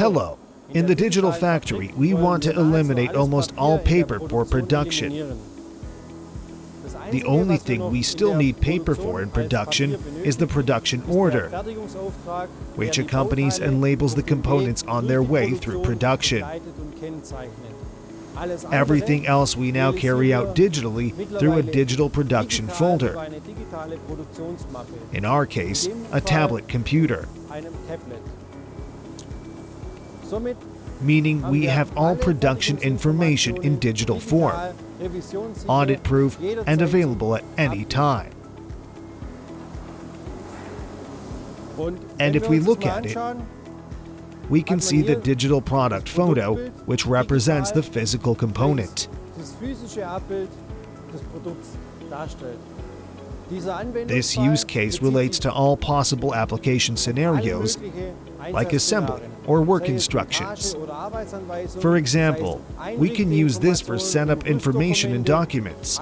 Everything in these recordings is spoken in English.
Hello. In the digital factory, we want to eliminate almost all paper for production. The only thing we still need paper for in production is the production order, which accompanies and labels the components on their way through production. Everything else we now carry out digitally through a digital production folder. In our case, a tablet computer. Meaning we have all production information in digital form, audit-proof and available at any time. And if we look at it, we can see the digital product photo, which represents the physical component. This use case relates to all possible application scenarios, like assembly or work instructions. For example, we can use this for setup information in documents.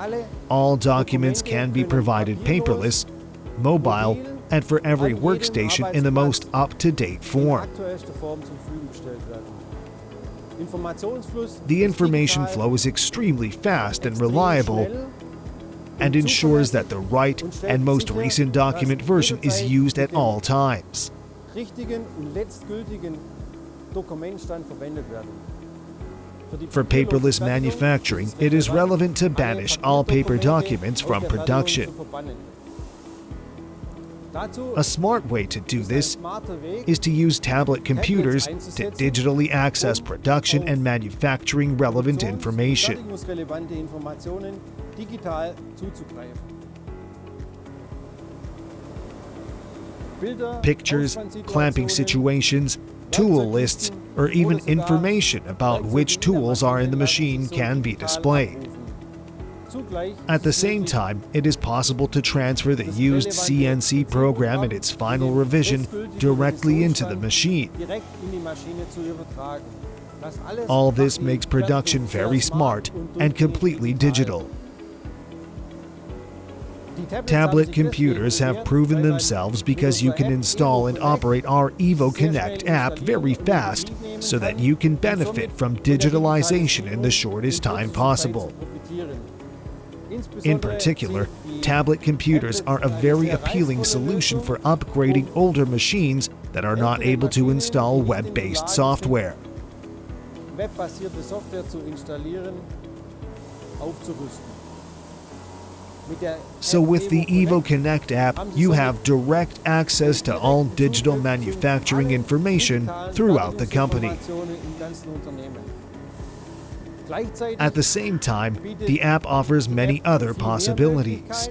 All documents can be provided paperless, mobile, and for every workstation in the most up-to-date form. The information flow is extremely fast and reliable and ensures that the right and most recent document version is used at all times. For paperless manufacturing, it is relevant to banish all paper documents from production. A smart way to do this is to use tablet computers to digitally access production and manufacturing relevant information. Pictures, clamping situations, tool lists, or even information about which tools are in the machine can be displayed. At the same time, it is possible to transfer the used CNC program and its final revision directly into the machine. All this makes production very smart and completely digital. Tablet computers have proven themselves because you can install and operate our Evo Connect app very fast so that you can benefit from digitalization in the shortest time possible. In particular, tablet computers are a very appealing solution for upgrading older machines that are not able to install web-based software. So with the Evo Connect app, you have direct access to all digital manufacturing information throughout the company. At the same time, the app offers many other possibilities.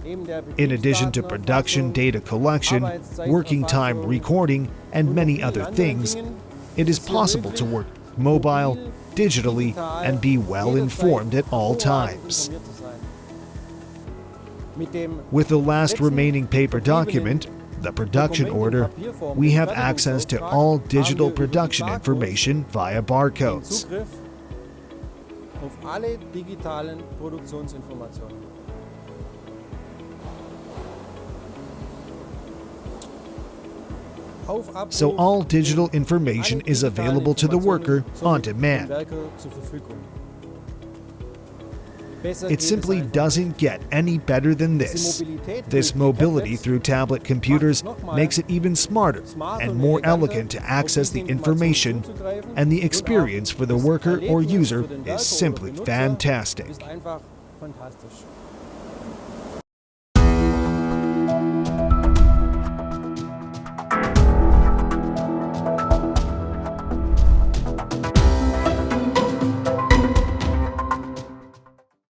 In addition to production data collection, working time recording, and many other things, it is possible to work mobile, digitally, and be well informed at all times. With the last remaining paper document, the production order, we have access to all digital production information via barcodes. So all digital information is available to the worker on demand. It simply doesn't get any better than this. This mobility through tablet computers makes it even smarter and more elegant to access the information, and the experience for the worker or user is simply fantastic.